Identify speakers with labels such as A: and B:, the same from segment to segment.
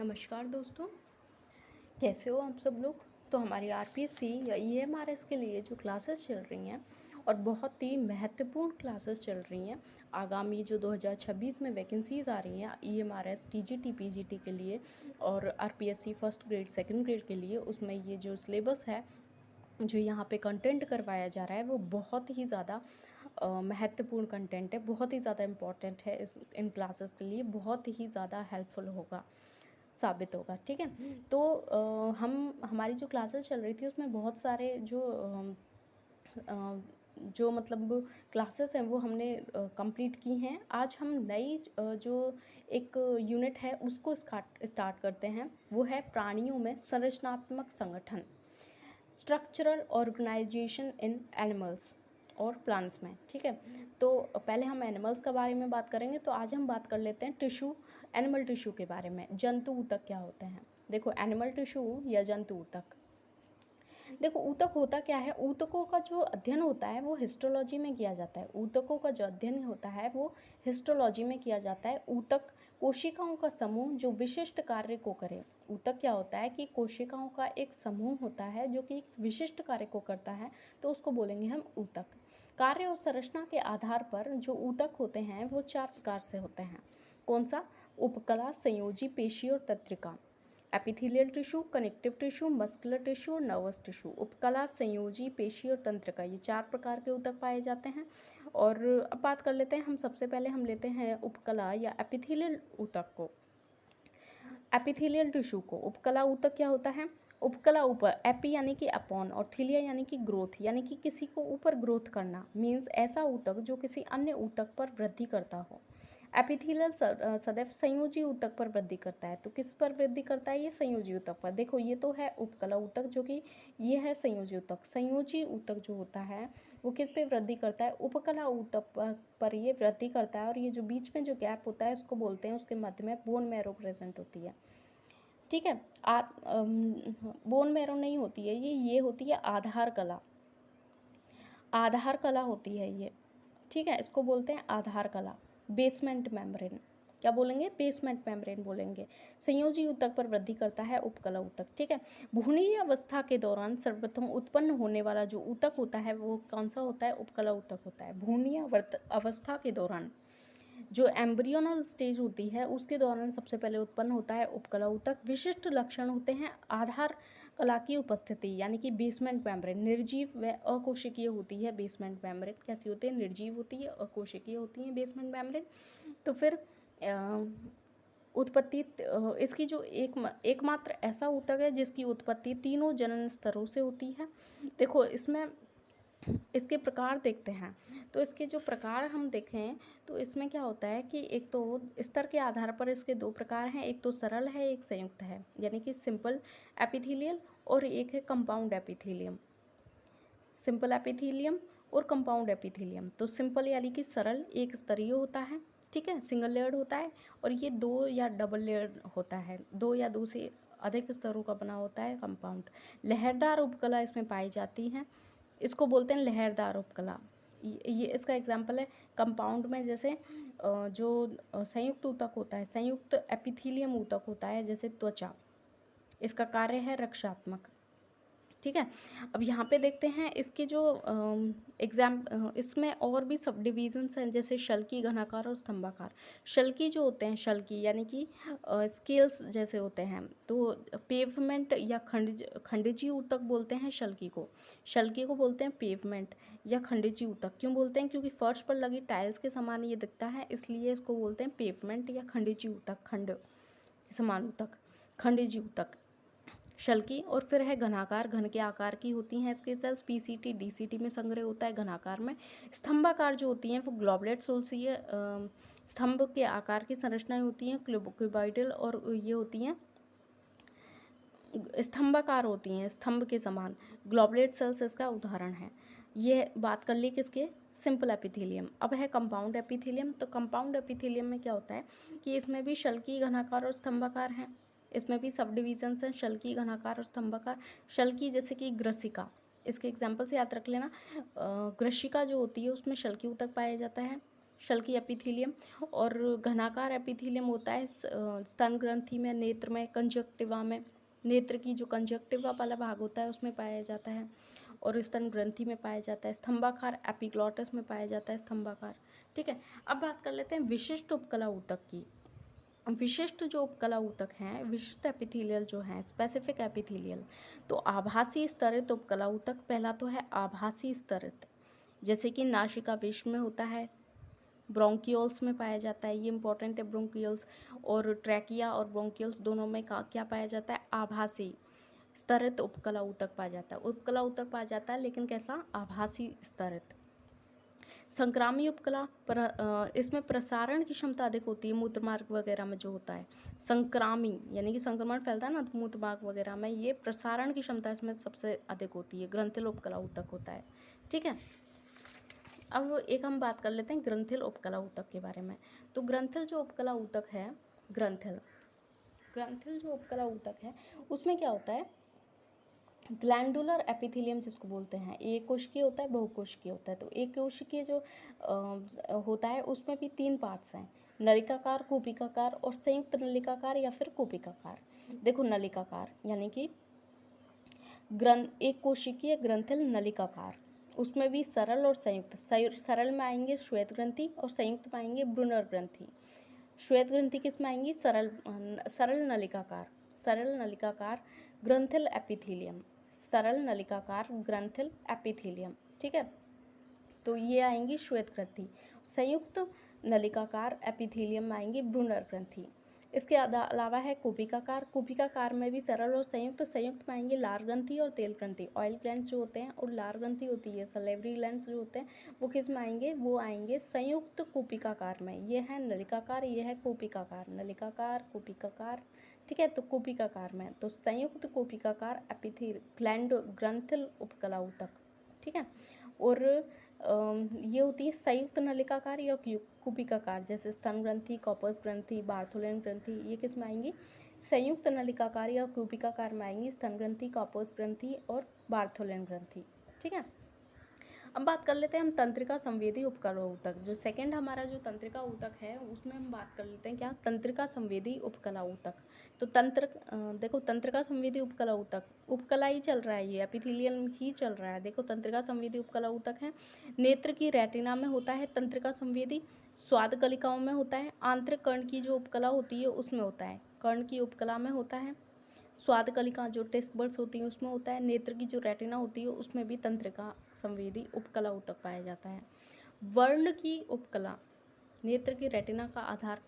A: नमस्कार दोस्तों, कैसे हो आप सब लोग। तो हमारी आरपीएससी या ईएमआरएस के लिए जो क्लासेस चल रही हैं और बहुत ही महत्वपूर्ण क्लासेस चल रही हैं। आगामी जो 2026 में वैकेंसीज आ रही हैं ईएमआरएस टीजीटी पीजीटी के लिए और RPSC first grade second grade के लिए, उसमें ये जो सिलेबस है, जो यहाँ पे कंटेंट करवाया जा रहा है, वो बहुत ही ज़्यादा महत्वपूर्ण कंटेंट है, बहुत ही ज़्यादा इम्पॉर्टेंट है। इन क्लासेस के लिए बहुत ही ज़्यादा हेल्पफुल साबित होगा। ठीक है, तो हमारी जो क्लासेस चल रही थी उसमें बहुत सारे जो मतलब क्लासेस हैं वो हमने कंप्लीट की हैं। आज हम नई जो एक यूनिट है उसको स्टार्ट करते हैं। वो है प्राणियों में संरचनात्मक संगठन, स्ट्रक्चरल ऑर्गेनाइजेशन इन एनिमल्स और प्लांट्स में। ठीक है, तो पहले हम एनिमल्स के बारे में बात करेंगे। तो आज हम बात कर लेते हैं टिश्यू, एनिमल टिश्यू के बारे में। जंतु ऊतक क्या होते हैं। देखो, एनिमल टिश्यू या जंतु ऊतक, देखो ऊतक होता क्या है। ऊतकों का जो अध्ययन होता है वो हिस्टोलॉजी में किया जाता है। ऊतकों का जो अध्ययन होता है वो हिस्टोलॉजी में किया जाता है। ऊतक कोशिकाओं का समूह जो विशिष्ट कार्य को करे। ऊतक क्या होता है कि कोशिकाओं का एक समूह होता है जो कि एक विशिष्ट कार्य को करता है, तो उसको बोलेंगे हम ऊतक। कार्य और संरचना के आधार पर जो ऊतक होते हैं वो 4 प्रकार से होते हैं। कौन सा? उपकला, संयोजी, पेशी और तंत्रिका। Epithelial tissue, connective tissue, muscular tissue और नर्वस टिश्यू। उपकला, संयोजी, पेशी और तंत्रिका, ये 4 प्रकार के ऊतक पाए जाते हैं। और अब बात कर लेते हैं हम, सबसे पहले हम लेते हैं उपकला या एपिथेलियल ऊतक को, एपिथेलियल टिश्यू को। उपकला ऊतक क्या होता है? उपकला ऊपर, एपी यानी कि अपॉन और थीलिया यानी कि ग्रोथ, यानी कि किसी को ऊपर ग्रोथ करना, मीन्स ऐसा ऊतक जो किसी अन्य ऊतक पर वृद्धि करता हो। एपिथेलियल सदैव संयोजी ऊतक पर वृद्धि करता है। तो किस पर वृद्धि करता है? ये संयोजी ऊतक पर। देखो, ये तो है उपकला ऊतक, जो कि ये है संयोजी ऊतक। संयोजी ऊतक जो होता है वो किस पे वृद्धि करता है? उपकला ऊतक पर ये वृद्धि करता है। और ये जो बीच में जो गैप होता है उसको बोलते हैं, उसके मध्य में बोन मैरो प्रेजेंट होती है। ठीक है, बोन मैरो नहीं होती है ये होती है आधार कला। आधार कला होती है ये। ठीक है, इसको बोलते हैं आधार कला, बेसमेंट मेम्ब्रेन। क्या बोलेंगे? बेसमेंट मेम्ब्रेन बोलेंगे। संयोजी ऊतक पर वृद्धि करता है उपकला ऊतक। ठीक है, भ्रूणीय अवस्था के दौरान सर्वप्रथम उत्पन्न होने वाला जो ऊतक होता है वो कौन सा होता है? उपकला ऊतक होता है। भ्रूणीय अवस्था के दौरान जो एम्ब्रियोनल स्टेज होती है उसके दौरान सबसे पहले उत्पन्न होता है उपकला ऊतक। विशिष्ट लक्षण होते हैं आधार कला की उपस्थिति, यानी कि बेसमेंट मेम्ब्रेन निर्जीव व अकोशिकीय होती है। बेसमेंट मेम्ब्रेन कैसी होती है? निर्जीव होती है, अकोशिकीय होती है बेसमेंट मेम्ब्रेन। तो फिर उत्पत्ति, इसकी जो एकमात्र ऐसा ऊतक है जिसकी उत्पत्ति तीनों जनन स्तरों से होती है। देखो, इसमें इसके प्रकार देखते हैं। तो इसके जो प्रकार हम देखें तो इसमें क्या होता है कि एक तो स्तर के आधार पर इसके 2 प्रकार हैं। एक तो सरल है, एक संयुक्त है, यानी कि सिंपल एपिथेलियल, और एक है कंपाउंड एपिथेलियम। सिंपल एपिथेलियम और कंपाउंड एपिथेलियम। तो सिंपल यानी कि सरल, एक स्तरीय होता है। ठीक है, सिंगल लेयर्ड होता है। और ये 2 या डबल लेयर्ड होता है, 2 या 2 से अधिक स्तरों का बना होता है कंपाउंड। लहरदार उपकला इसमें पाई जाती हैं, इसको बोलते हैं लहरदार उपकला। ये इसका एग्जाम्पल है कंपाउंड में, जैसे जो संयुक्त ऊतक होता है, संयुक्त एपिथेलियम ऊतक होता है, जैसे त्वचा, इसका कार्य है रक्षात्मक। ठीक है, अब यहाँ पे देखते हैं इसके जो इसमें और भी सब डिविजन्स हैं, जैसे शल्की, घनाकार और स्तंभाकार। शल्की जो होते हैं, शल्की यानी कि स्केल्स जैसे होते हैं। तो पेवमेंट या खंडिजी ऊतक बोलते हैं शल्की को। शल्की को बोलते हैं पेवमेंट या खंडिजी ऊतक। क्यों बोलते हैं? क्योंकि फर्श पर लगी टाइल्स के समान ये दिखता है, इसलिए इसको बोलते हैं पेवमेंट या खंडिजी ऊतक, खंड समान ऊतक, खंडिजी ऊतक, शल्की। और फिर है घनाकार, घन के आकार की होती हैं इसके सेल्स। पीसीटी डीसीटी में संग्रह होता है घनाकार में। स्तंभाकार जो होती हैं वो ग्लोबुलेट सोल्सीय स्तंभ के आकार की संरचनाएं होती हैं, क्यूबॉइडल, और ये होती हैं स्तंभाकार होती हैं, स्तंभ के समान। ग्लोबुलेट सेल्स इसका उदाहरण है। ये बात कर ली किसके? Simple epithelium. अब है कंपाउंड एपिथेलियम। तो कंपाउंड एपिथेलियम में क्या होता है कि इसमें भी शल्की, घनाकार और स्तंभाकार हैं। इसमें भी सब डिविजन्स हैं, शल्की, घनाकार और स्तंभाकार। शल्की जैसे कि ग्रसिका, इसके एग्जाम्पल से याद रख लेना। ग्रसिका जो होती है उसमें शल्की ऊतक पाया जाता है। शल्की एपिथीलियम। और घनाकार एपिथीलियम होता है स्तन ग्रंथि में, नेत्र में, कंजक्टिवा में, नेत्र की जो कंजक्टिवा वाला भाग होता है उसमें पाया जाता है, और स्तन ग्रंथि में पाया जाता है। स्तंभाकार एपिग्लॉटिस में पाया जाता है, स्तंभाकार। ठीक है, अब बात कर लेते हैं विशिष्ट उपकला ऊतक की। विशिष्ट जो उपकला ऊतक हैं, विशिष्ट एपिथेलियल जो हैं, स्पेसिफिक एपिथेलियल, तो आभासी स्तरित उपकला ऊतक पहला तो है आभासी स्तरित, जैसे कि नासिका विष में होता है, ब्रोंकियोल्स में पाया जाता है, ये इंपॉर्टेंट है ब्रोंकियोल्स, और ट्रैकिया और ब्रोंकियोल्स दोनों में क्या पाया जाता है, आभासी स्तरित उपकला ऊतक पाया जाता है। उपकला ऊतक पाया जाता है लेकिन कैसा, आभासी स्तरित। संक्रामी उपकला इसमें प्रसारण की क्षमता अधिक होती है, मूत्रमार्ग वगैरह में जो होता है संक्रामी, यानी कि संक्रमण फैलता है ना मूत्रमार्ग वगैरह में, ये प्रसारण की क्षमता इसमें सबसे अधिक होती है, ग्रंथिल उपकला ऊतक होता है। ठीक है, अब एक हम बात कर लेते हैं ग्रंथिल उपकला ऊतक के बारे में। तो ग्रंथिल जो उपकला ऊतक है, ग्रंथिल जो उपकला ऊतक है उसमें क्या होता है, ग्लैंडुलर एपिथेलियम जिसको बोलते हैं, एक कोशिकीय होता है, बहुकोशिकीय होता है। तो एक कोशिकीय जो होता है उसमें भी 3 पार्ट्स हैं, नलिकाकार, कूपिकाकार और संयुक्त नलिकाकार या फिर कूपिकाकार। देखो नलिकाकार यानी कि एक कोशिकीय ग्रंथिल नलिकाकार, उसमें भी सरल और संयुक्त। सरल में आएंगे श्वेत ग्रंथि और संयुक्त में आएंगे ब्रूनर ग्रंथि। श्वेत ग्रंथि किस में आएंगी, सरल नलिकाकार ग्रंथिल एपिथेलियम, सरल नलिकाकार ग्रंथिल एपिथेलियम। ठीक है, तो ये आएंगी श्वेत ग्रंथि। संयुक्त नलिकाकार एपिथेलियम में आएंगी ब्रूनर ग्रंथि। इसके अलावा है कूपिकाकार, कूपिकाकार में भी सरल और संयुक्त में आएंगे लार ग्रंथि और तेल ग्रंथि। ऑयल ग्लैंड्स जो होते हैं और लार ग्रंथि होती है, सलेवरी ग्लैंड्स जो होते हैं वो किस में आएंगे, वो आएंगे संयुक्त कूपिकाकार में। ये है नलिकाकार, ये है कूपिकाकार, नलिकाकार कूपिकाकार। ठीक है, तो कूपिकाकार में तो संयुक्त कूपिकाकार ग्रंथिल उपकला ऊतक। ठीक है, और ये होती है संयुक्त नलिकाकार या कूपिकाकार, जैसे स्तन ग्रंथि, कॉपर्स ग्रंथि, बार्थोलेन ग्रंथि, ये किस में आएंगी, संयुक्त नलिकाकार या कूपिकाकार में आएंगी, स्तन ग्रंथि, कॉपर्स ग्रंथि और बार्थोलेन ग्रंथि। ठीक है, अब बात कर लेते हैं हम तंत्रिका संवेदी उपकला ऊतक। जो सेकंड हमारा जो तंत्रिका ऊतक है उसमें हम बात कर लेते हैं क्या, तंत्रिका संवेदी उपकला ऊतक। तो देखो तंत्रिका संवेदी उपकला ऊतक, उपकला ही चल रहा है, ये एपिथेलियल ही चल रहा है। देखो तंत्रिका संवेदी उपकला ऊतक है, नेत्र की रेटिना में होता है तंत्रिका संवेदी, स्वाद कलिकाओं में होता है, आंतरिक कर्ण की जो उपकला होती है उसमें होता है, कर्ण की उपकला में होता है, स्वाद कलिका जो टेस्ट बड्स होती हैं उसमें होता है, नेत्र की जो रेटिना होती है उसमें भी तंत्रिका संवेदी उपकला ऊतक पाया जाता है। वर्ण की उपकला नेत्र की रेटिना का आधार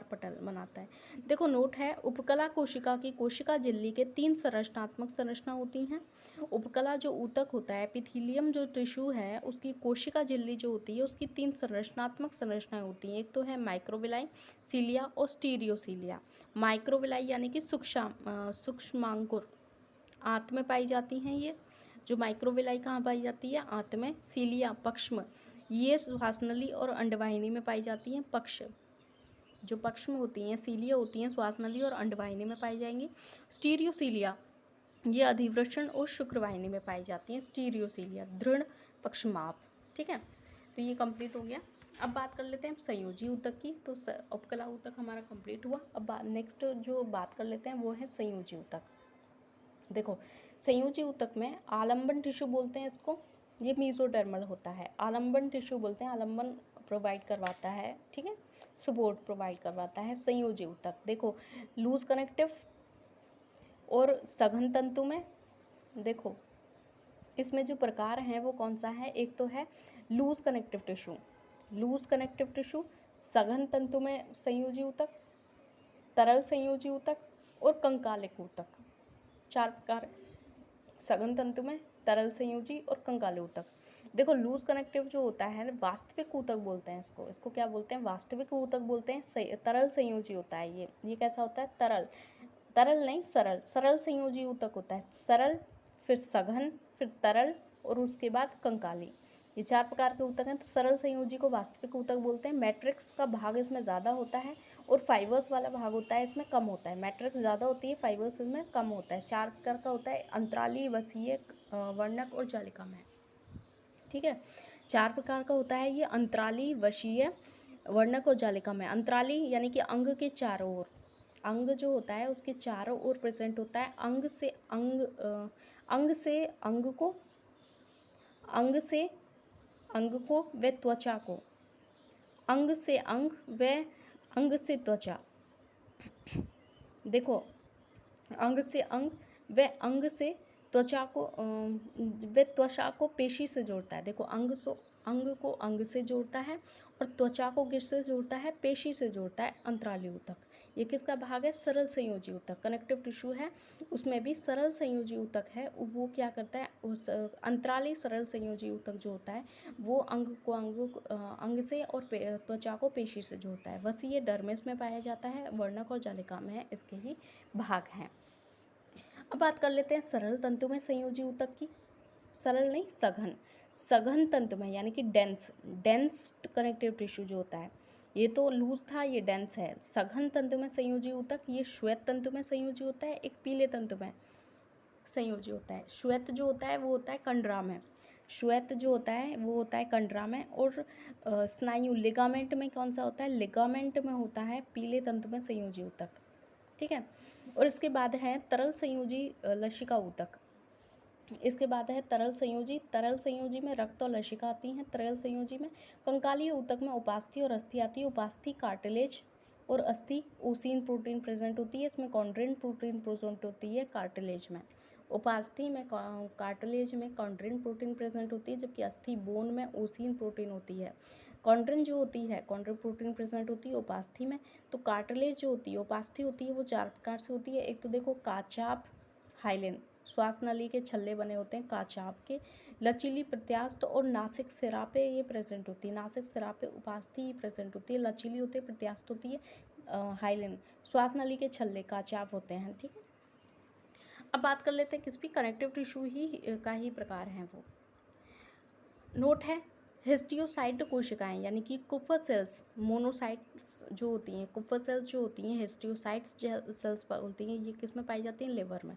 A: पटल बनाता है। देखो नोट है, उपकला कोशिका की कोशिका झिल्ली के 3 संरचनात्मक संरचना होती हैं। उपकला जो ऊतक होता है, एपिथेलियम जो टिश्यू है, उसकी कोशिका झिल्ली जो होती है उसकी 3 संरचनात्मक संरचनाएं होती हैं। एक तो है माइक्रोविलाई, सीलिया और स्टीरियोसीलिया। माइक्रोविलाई यानी कि सूक्ष्मांकुर आंत में पाई जाती हैं। ये जो माइक्रोविलाई कहाँ पाई जाती है, आंत में। सीलिया पक्ष्म, ये श्वासनली और अंडवाहिनी में पाई जाती हैं। जो पक्ष्म होती हैं, सीलिया होती हैं, श्वासनली और अंडवाहिनी में पाई जाएंगी। स्टीरियोसीलिया ये अधिवृषण और शुक्रवाहिनी में पाई जाती हैं। स्टीरियोसीलिया दृढ़ पक्ष्माव। ठीक है, तो ये कंप्लीट हो गया। अब बात कर लेते हैं संयोजी ऊतक की। तो उपकला ऊतक हमारा कंप्लीट हुआ। अब नेक्स्ट जो बात कर लेते हैं वो है संयोजी ऊतक। देखो संयोजी ऊतक में आलंबन टिश्यू बोलते हैं इसको, ये मीजोडर्मल होता है। आलंबन टिश्यू बोलते हैं, आलंबन प्रोवाइड करवाता है। ठीक है, सपोर्ट प्रोवाइड करवाता है संयोजी ऊतक। देखो लूज कनेक्टिव और सघन तंतु में, देखो इसमें जो प्रकार हैं वो कौन सा है, एक तो है लूज कनेक्टिव टिश्यू, सघन तंतु में संयोजी ऊतक, तरल संयोजी ऊतक और कंकालिक ऊतक। 4 प्रकार, सघन तंतु में, तरल संयोजी और कंकालिक ऊतक। देखो लूज कनेक्टिव जो होता है वास्तविक ऊतक बोलते हैं इसको क्या बोलते हैं, वास्तविक ऊतक बोलते हैं। तरल संयोजी होता है ये कैसा होता है, तरल नहीं सरल संयोजी ऊतक होता है। सरल, फिर सघन, फिर तरल और उसके बाद कंकाली, ये 4 प्रकार के ऊतक हैं। तो सरल संयोजी को वास्तविक ऊतक बोलते हैं। मैट्रिक्स का भाग इसमें ज़्यादा होता है और फाइबर्स वाला भाग होता है इसमें कम होता है। मैट्रिक्स ज़्यादा होती है, फाइबर्स इसमें कम होता है। 4 प्रकार का होता है, अंतराली, वसीय, वर्णक और जालिका में। ठीक है, 4 प्रकार का होता है ये। अंतराली, वशीय, वर्णक और जालिका में। अंतराली यानी कि अंग के चारों ओर, अंग जो होता है उसके चारों ओर प्रेजेंट होता है। अंग से अंग से अंग को, अंग से अंग को व त्वचा को, अंग से अंग व अंग से त्वचा। देखो, अंग से अंग व अंग से त्वचा को व त्वचा को पेशी से जोड़ता है। देखो, अंग को अंग से जोड़ता है और त्वचा को किससे जोड़ता है? पेशी से जोड़ता है, अंतराली ऊतक। ये किसका भाग है? सरल संयोजी ऊतक। कनेक्टिव टिश्यू है, उसमें भी सरल संयोजी ऊतक है। वो क्या करता है? उस अंतराली सरल संयोजी ऊतक जो होता है वो अंग को अंग से और त्वचा को पेशी से जोड़ता है। वसीय डर्मिस में पाया जाता है, वर्णक और जालिका में है, इसके ही भाग हैं। अब बात कर लेते हैं सरल तंतु में संयोजी ऊतक की। सरल नहीं, सघन। सघन तंतु में यानी कि डेंस कनेक्टिव टिश्यू जो होता है, ये तो लूज था, ये डेंस है। सघन तंतु में संयोजी ऊतक, ये श्वेत तंतु में संयोजी होता है, एक पीले तंतु में संयोजी होता है। श्वेत जो होता है वो होता है कंडरा में, श्वेत जो होता है वो होता है कंडरा में। और स्नायु लिगामेंट में कौन सा होता है? लिगामेंट में होता है पीले तंतु में संयोजी ऊतक, ठीक है। और इसके बाद है तरल संयोजी लसिका ऊतक। इसके बाद है तरल संयोजी में रक्त और लसिका आती हैं। तरल संयोजी में कंकालीय ऊतक में उपास्थि और अस्थि आती है। उपास्थि कार्टिलेज और अस्थि ओसीन प्रोटीन प्रेजेंट होती है। इसमें कॉन्ड्रिन प्रोटीन प्रेजेंट होती है कार्टिलेज में। उपास्थि में कार्टिलेज में कॉन्ड्रिन प्रोटीन प्रेजेंट होती है, जबकि अस्थि बोन में ओसीन प्रोटीन होती है। कॉन्ड्रिन जो होती है, कॉन्ड्रिन प्रोटीन प्रेजेंट होती है उपास्थि में। तो कार्टिलेज जो होती है, उपास्थि होती है, वो 4 प्रकार से होती है। एक तो देखो काचाप हाइलिन, श्वास नली के छल्ले बने होते हैं काचाप के। लचीली प्रत्यास्थ और नासिक सिरा पे ये प्रेजेंट होती है। नासिक सिरा पे उपास्थि ही प्रेजेंट होती है, लचीली होती है, प्रत्यास्थ होती है हाइलिन। श्वास नली के छल्ले काचाप होते हैं, ठीक है। अब बात कर लेते हैं किस भी कनेक्टिव टिश्यू ही का ही प्रकार हैं वो। नोट है, हिस्टियोसाइट कोशिकाएं यानी कि कुफर सेल्स, मोनोसाइट्स जो होती हैं, कुफर सेल्स जो होती हैं, हिस्टियोसाइट्स सेल्स होती हैं, ये किस में पाई जाती हैं? लिवर में।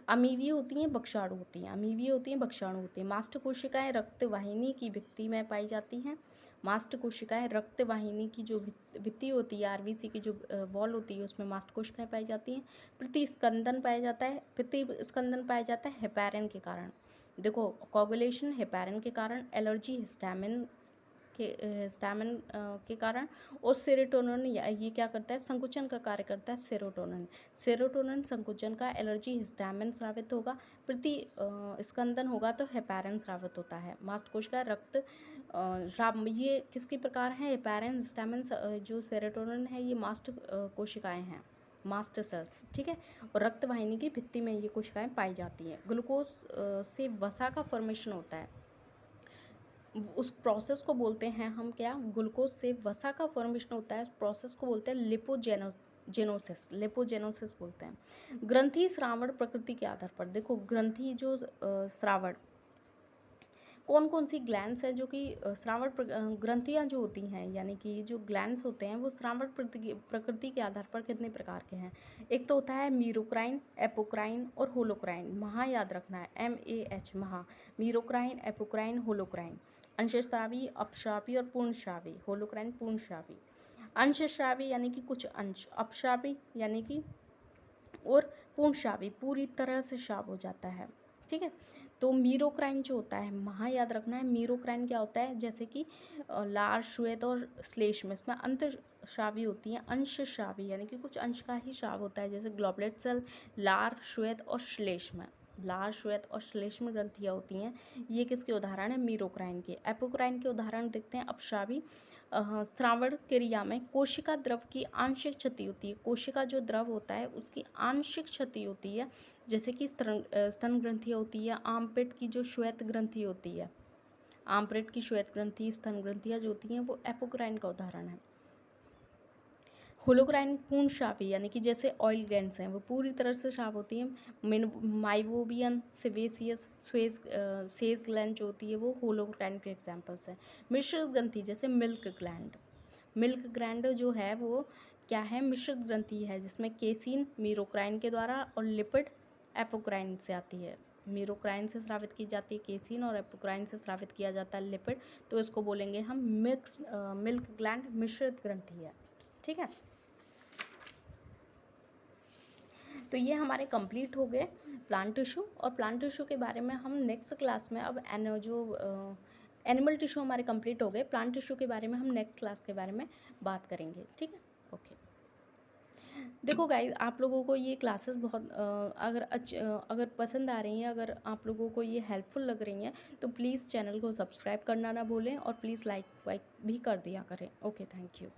A: अमीवीय होती हैं, बक्षाणु होती हैं, अमीवीय होती हैं, बक्षाणु होती हैं। मास्ट कोशिकाएं रक्त वाहिनी की भित्ति में पाई जाती हैं। मास्ट कोशिकाएं रक्त वाहिनी की जो भित्ति होती है, आरबीसी की जो वॉल होती है, उसमें मास्ट कोशिकाएं पाई जाती हैं। प्रतिस्कंदन पाया जाता है, प्रतिस्कंदन पाया जाता है हेपैरिन के कारण। देखो, कोगुलेशन हेपैरिन के कारण, एलर्जी हिस्टामिन के कारण, और सेरोटोनिन ये क्या करता है? संकुचन का कार्य करता है सेरोटोनिन। सेरोटोनिन संकुचन का, एलर्जी हिस्टामिन स्रावित होगा, प्रति स्कंदन होगा तो हेपैरिन स्रावित होता है। मास्ट कोशिका रक्त ये किसके प्रकार हैं? हेपैरिन, हिस्टामिन, जो सेरोटोनिन है, ये मास्ट कोशिकाएं हैं, मास्ट सेल्स, ठीक है। और रक्त वाहिनी की भित्ति में ये कोशिकाएं पाई जाती हैं। ग्लूकोज से वसा का फॉर्मेशन होता है, उस प्रोसेस को बोलते हैं हम क्या? ग्लूकोज से वसा का फॉर्मेशन होता है, उस प्रोसेस को बोलते हैं लिपोजेनोसिस, लिपोजेनोसिस बोलते हैं। ग्रंथि श्रावण प्रकृति के आधार पर, देखो ग्रंथि जो श्रावण, कौन कौन सी ग्लैंड्स है जो कि श्रावण ग्रंथियाँ जो होती हैं, यानी कि जो ग्लैंड्स होते हैं वो श्रावण प्रकृति के आधार पर कितने प्रकार के हैं? एक तो होता है मीरोक्राइन, एपोक्राइन और होलोक्राइन। महा याद रखना है, MAH, महा। मीरोक्राइन, एपोक्राइन, होलोक्राइन। अंशस्रावी, अपश्रावी और पूर्णश्रावी। होलोक्राइन पूर्णश्रावी। अंशस्रावी यानी कि कुछ अंश, अपश्रावी यानी कि, और पूर्णश्रावी पूरी तरह से श्राव हो जाता है, ठीक है। तो मीरोक्राइन जो होता है, महा याद रखना है, मीरोक्राइन क्या होता है? जैसे कि लार, श्वेत और श्लेष्म, इसमें अंतःश्रावी होती हैं। अंशश्रावी यानी कि कुछ अंश का ही श्राव होता है, जैसे ग्लोबुलेट सेल, लार, श्वेत और श्लेष्म। लार, श्वेत और श्लेष्म ग्रंथियाँ होती हैं, ये किसके उदाहरण है? मीरोक्राइन के। एपोक्राइन के उदाहरण देखते हैं, अपश्रावी श्रावण क्रिया में कोशिका द्रव की आंशिक क्षति होती है। कोशिका जो द्रव होता है उसकी आंशिक क्षति होती है, जैसे कि स्तन ग्रंथियाँ होती है, आमपेट की जो श्वेत ग्रंथि होती है, आमपेट की श्वेत ग्रंथि, स्तन ग्रंथियाँ जो होती हैं वो एपोक्राइन का उदाहरण है। होलोक्राइन पूर्णश्रावी यानी कि जैसे ऑयल ग्लैंड्स हैं वो पूरी तरह से श्राव होती हैं। माइवोबियन, सेवेसियस, सेज ग्लैंड जो होती है वो होलोक्राइन के एग्जाम्पल्स हैं। मिश्रित ग्रंथि जैसे मिल्क ग्लैंड, मिल्क ग्लैंड जो है वो क्या है? मिश्रित ग्रंथि है, जिसमें केसिन मीरोक्राइन के द्वारा और लिपिड एपोक्राइन से आती है। मीरोक्राइन से स्रावित की जाती है केसीन, और एपोक्राइन से स्रावित किया जाता है लिपिड। तो इसको बोलेंगे हम मिल्क ग्लैंड, मिश्रित ग्रंथि है। ठीक है, तो ये हमारे कंप्लीट हो गए प्लांट टिश्यू। और प्लांट टिश्यू के बारे में हम नेक्स्ट क्लास में, अब एनिमल टिश्यू हमारे कंप्लीट हो गए, प्लांट टिश्यू के बारे में हम नेक्स्ट क्लास के बारे में बात करेंगे। ठीक है, ओके। देखो गाइस, आप लोगों को ये क्लासेस बहुत अगर पसंद आ रही हैं, अगर आप लोगों को ये हेल्पफुल लग रही हैं, तो प्लीज़ चैनल को सब्सक्राइब करना ना भूलें, और प्लीज़ लाइक वाइक भी कर दिया करें। Okay, thank you.